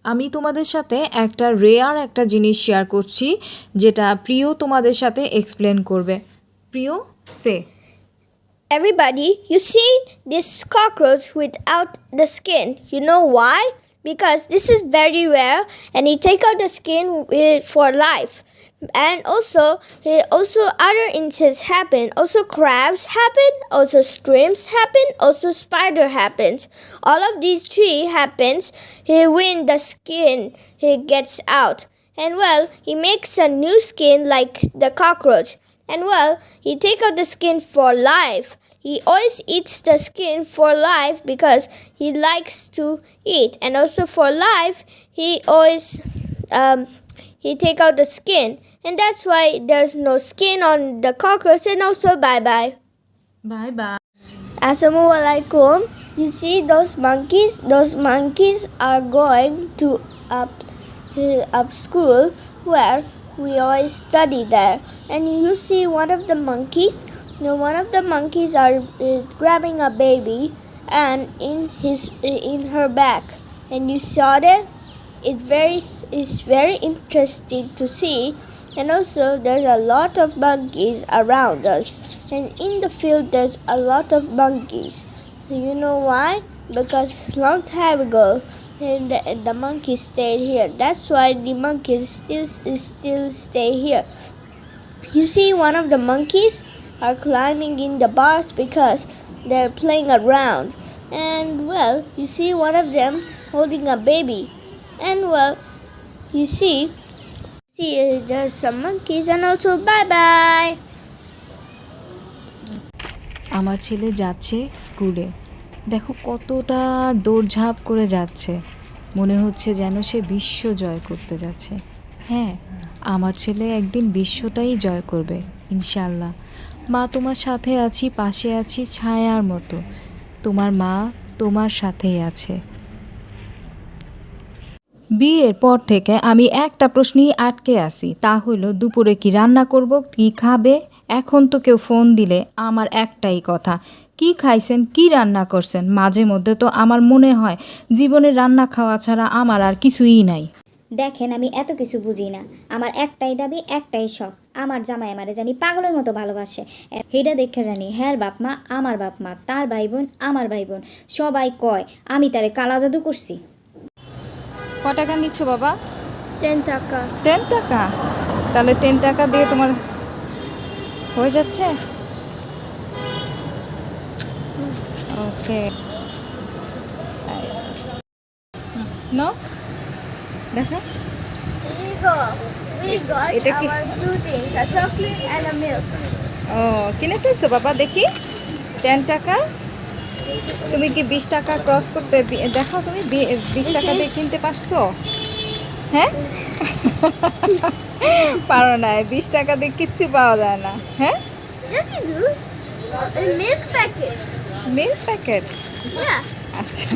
আমি তোমাদের সাথে একটা রেয়ার একটা জিনিস শেয়ার করছি যেটা প্রিয় তোমাদের সাথে এক্সপ্লেন করবে। প্রিয় সে Everybody, you see this cockroach without the skin. You know why? Because this is very rare and he take out the skin for life. And also other insects happen. Also crabs happen. Also shrimps happen. Also spider happens. All of these three happens when the skin gets out. And well, he makes a new skin like the cockroach. And well, he take out the skin for life. He always eats the skin for life because he likes to eat. And also for life, he always he take out the skin. And that's why there's no skin on the cockroach. And also bye bye. Bye bye. Assalamualaikum. You see those monkeys? Those monkeys are going to up school where we always study there. And you see one of the monkeys. One of the monkeys are grabbing a baby and in her back. And you saw that? It's very interesting to see. And also there's a lot of monkeys around us. And in the field there's a lot of monkeys. You know why? Because long time ago the monkeys stayed here. That's why the monkeys still stay here. You see one of the monkeys are climbing in the bars because they're playing around. And well, you see one of them holding a baby. And well, you see there's some monkeys. And also bye bye. আমার ছেলে যাচ্ছে স্কুলে, দেখো কতটা দৌড়ঝাঁপ করে যাচ্ছে, মনে হচ্ছে যেন সে বিশ্ব জয় করতে যাচ্ছে। হ্যাঁ, আমার ছেলে একদিন বিশ্বটাই জয় করবে ইনশাল্লাহ। মা তোমার সাথে আছি, পাশে আছি ছায়ার মতো। তোমার মা তোমার সাথেই আছে। বিয়ের পর থেকে আমি একটা প্রশ্নই আটকে আছি, তা হলো দুপুরে কি রান্না করব, কি খাবে। এখন তো কেউ ফোন দিলে আমার একটাই কথা, কি খাইছেন, কি রান্না করছেন। মাঝে মধ্যে তো আমার মনে হয় জীবনে রান্না খাওয়া ছাড়া আমার আর কিছুই নাই। দেখেন, আমি এত কিছু বুঝি না। আমার একটাই দাবি, একটাই শখ, আমার জামাই আমারে জানি পাগলের মতো ভালোবাসে। সেইটা দেখে জানি হ্যার বাপ মা আমার বাপ মা, তার ভাই বোন আমার ভাই বোন, সবাই কয় আমি তারে কালা জাদু করছি। ক টাকা নিচ্ছ বাবা? 10 taka. 10 টাকা? তাহলে 10 টাকা দিয়ে তোমার হয়ে যাচ্ছে? ওকে, নো দেখা। We got এটা কি? our two things, a chocolate and a milk. ও, কিনে ফেলছো বাবা? দেখি 10 টাকা। তুমি কি 20 টাকা ক্রস করতে দেখাও, তুমি 20 টাকা দিয়ে কিনতে পারছো? হ্যাঁ পারো না, 20 টাকা দিয়ে কিচ্ছু পাওয়া যায় না। হ্যাঁ, Yes, you do. A milk packet. Milk packet? Yeah. আচ্ছা,